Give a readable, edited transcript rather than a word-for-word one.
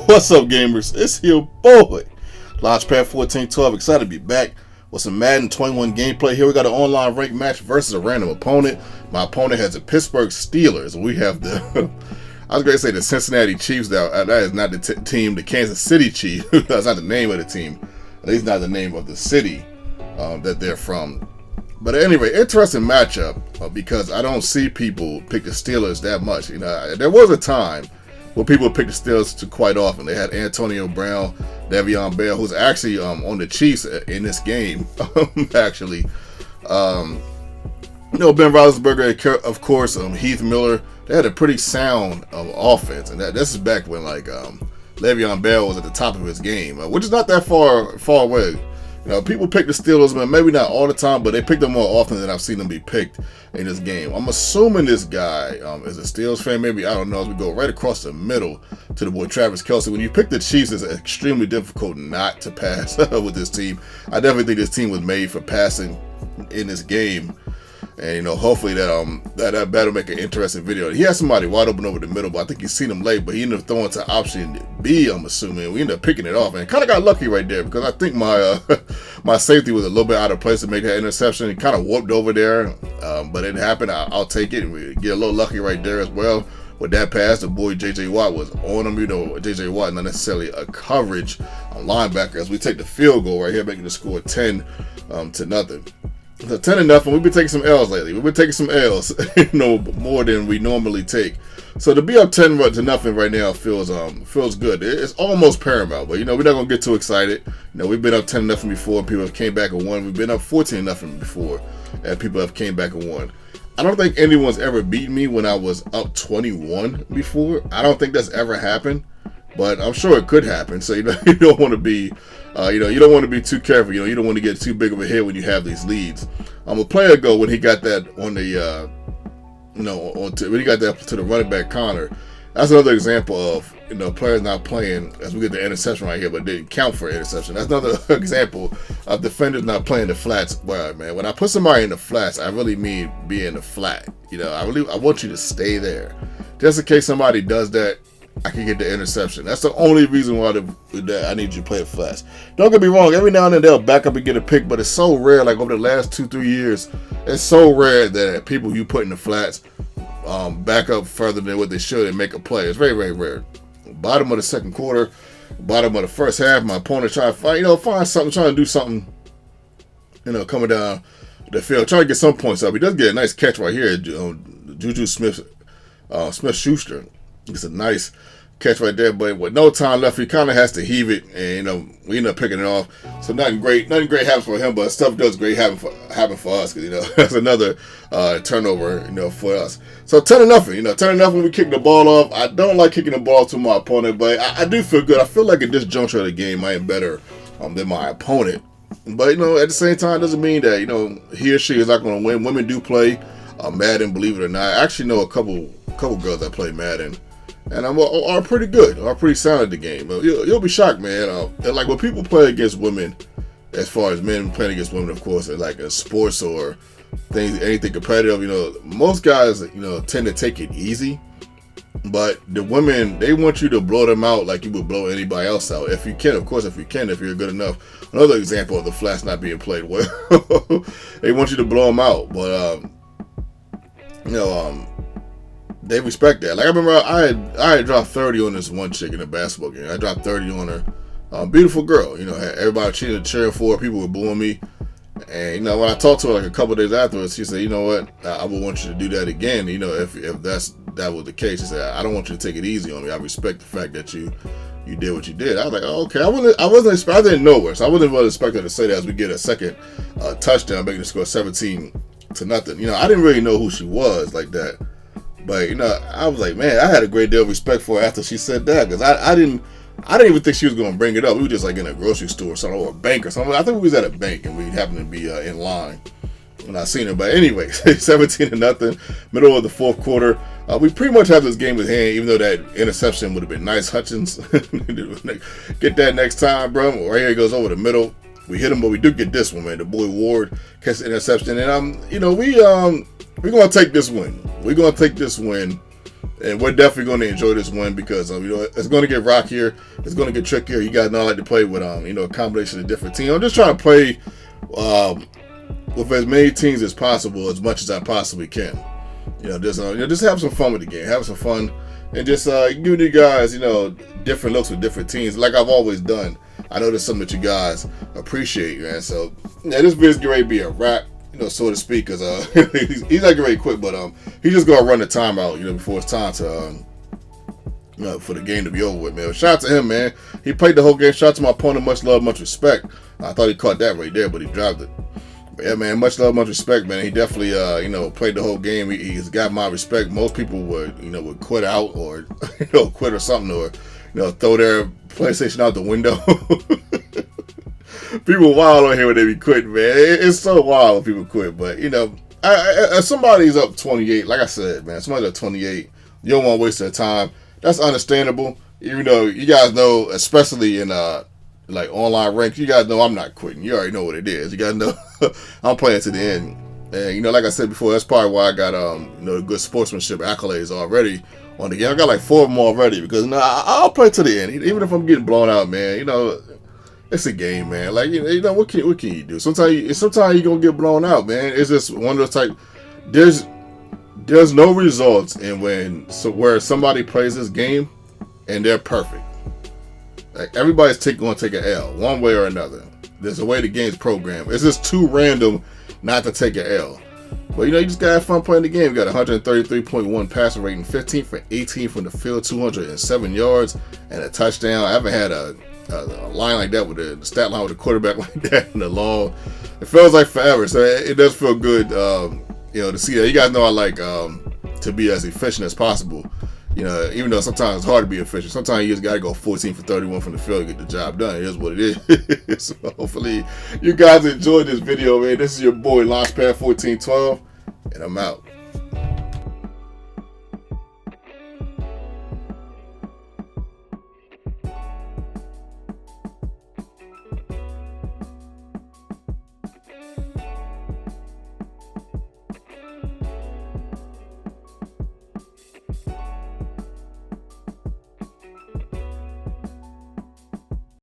What's up, gamers? It's your boy, Launchpad 1412. Excited to be back with some Madden 21 gameplay. Here we got an online ranked match versus a random opponent. My opponent has the Pittsburgh Steelers. We have the, I was going to say the Cincinnati Chiefs. That is not the team. The Kansas City Chiefs. That's not the name of the team. At least not the name of the city that they're from. But anyway, interesting matchup because I don't see people pick the Steelers that much. You know, there was a time where people picked the Steelers quite often. They had Antonio Brown, Le'Veon Bell, who's actually on the Chiefs in this game. Actually, Ben Roethlisberger, of course, Heath Miller. They had a pretty sound offense, and this is back when Le'Veon Bell was at the top of his game, which is not that far away. You know, people pick the Steelers, man, maybe not all the time, but they pick them more often than I've seen them be picked in this game. I'm assuming this guy is a Steelers fan, maybe, I don't know, as we go right across the middle to the boy Travis Kelce. When you pick the Chiefs, it's extremely difficult not to pass with this team. I definitely think this team was made for passing in this game. And, hopefully that'll make an interesting video. He had somebody wide open over the middle, but I think he's seen him late, but he ended up throwing to option B, I'm assuming. We ended up picking it off, and kind of got lucky right there because I think my my safety was a little bit out of place to make that interception. He kind of warped over there, but it happened. I'll take it, and we get a little lucky right there as well. With that pass, the boy J.J. Watt was on him. J.J. Watt, not necessarily a coverage linebacker, as we take the field goal right here, making the score 10-0. So 10-0. We've been taking some L's lately. We've been taking some L's, more than we normally take. So to be up 10-0 right now feels good. It's almost paramount, but we're not gonna get too excited. We've been up 10-0 before, and people have came back and won. We've been up 14-0 before, and people have came back and won. I don't think anyone's ever beaten me when I was up 21 before. I don't think that's ever happened, but I'm sure it could happen. So you don't want to be. You don't want to be too careful. You don't want to get too big of a hit when you have these leads. A player ago when he got that on the, when he got that to the running back corner. That's another example of players not playing as we get the interception right here, but didn't count for interception. That's another example of defenders not playing the flats. Well, man, when I put somebody in the flats, I really mean be in the flat. I want you to stay there, just in case somebody does that. I can get the interception. That's the only reason why I need you to play the flats. Don't get me wrong. Every now and then they'll back up and get a pick, but it's so rare. Like over the last 2-3 years, it's so rare that people you put in the flats back up further than what they should and make a play. It's very, very rare. Bottom of the second quarter, bottom of the first half, my opponent trying to find something, trying to do something. Coming down the field, trying to get some points up. He does get a nice catch right here. Juju Smith-Schuster. It's a nice catch right there, but with no time left, he kind of has to heave it, and we end up picking it off. So nothing great happens for him, but stuff does great happen for us because that's another turnover, for us. So 10-0, 10-0 when we kick the ball off. I don't like kicking the ball to my opponent, but I do feel good. I feel like at this juncture of the game, I am better than my opponent. But at the same time, it doesn't mean that he or she is not going to win. Women do play Madden, believe it or not. I actually know a couple girls that play Madden. And are pretty good, are pretty sound at the game. You'll be shocked, man. Like when people play against women, as far as men playing against women, of course, like in sports or anything competitive, most guys, tend to take it easy. But the women, they want you to blow them out like you would blow anybody else out. If you can, of course, if you're good enough. Another example of the flats not being played well. They want you to blow them out, but they respect that. Like I remember, I had dropped 30 on this one chick in a basketball game. I dropped 30 on her. Beautiful girl. Everybody cheering for her. People were booing me. And when I talked to her like a couple of days afterwards, she said, "You know what? I would want you to do that again. If that was the case." She said, "I don't want you to take it easy on me. I respect the fact that you did what you did." I was like, oh, "Okay." I didn't know her, so I wasn't really expecting her to say that as we get a second touchdown, making the score 17-0. I didn't really know who she was like that. But I was like, man, I had a great deal of respect for her after she said that because I didn't even think she was going to bring it up. We were just like in a grocery store or something, or a bank or something. I think we was at a bank and we happened to be in line when I seen her. But anyway, 17-0, middle of the fourth quarter. We pretty much have this game in hand, even though that interception would have been nice. Hutchins, get that next time, bro. Right here, he goes over the middle. We hit him, but we do get this one, man. The boy Ward catches the interception, and we're gonna take this win. We're gonna take this win And we're definitely going to enjoy this win because you know, it's going to get rockier, it's going to get trickier. You guys know I like to play with you know, a combination of different teams. I'm just trying to play with as many teams as possible, as much as I possibly can. You know, just have some fun with the game, have some fun, and just give you guys, you know, different looks with different teams, like I've always done. I know that's something that you guys appreciate, man. So yeah, this video's getting ready to be a wrap, you know, so to speak, because he's not getting ready to quit, but he's just gonna run the timeout, you know, before it's time to for the game to be over with, man. Shout out to him, man. He played the whole game. Shout out to my opponent. Much love, much respect. I thought he caught that right there, but he dropped it. But yeah, man, much love, much respect, man. He definitely, you know, played the whole game. He's got my respect. Most people would quit out or, you know, quit or something, or, you know, throw their PlayStation out the window. People wild on here when they be quitting, man. It's so wild when people quit. But, you know, if somebody's up 28, like I said, man, somebody's up 28, you don't want to waste their time. That's understandable. Even though you guys know, especially in like online ranks, you guys know I'm not quitting. You already know what it is. You guys know I'm playing to the end. And you know, like I said before, that's probably why I got you know, good sportsmanship accolades already on the game. I got like 4 of them already because I'll play to the end, even if I'm getting blown out, man. You know, it's a game, man. Like you know what can you do? Sometimes you're gonna get blown out, man. It's just one of those type. There's no results in where somebody plays this game and they're perfect. Like everybody's going to take an L one way or another. There's a way the game's programmed. It's just too random not to take an L. But you know, you just gotta have fun playing the game. We got 133.1 passer rating, 15 for 18 from the field, 207 yards, and a touchdown. I haven't had a line like that with the stat line with a quarterback like that in the long. It feels like forever, so it does feel good. You know, to see that. You guys know I like to be as efficient as possible. You know, even though sometimes it's hard to be efficient. Sometimes you just got to go 14 for 31 from the field to get the job done. It is what it is. So hopefully you guys enjoyed this video, man. This is your boy, Launchpad1412, and I'm out.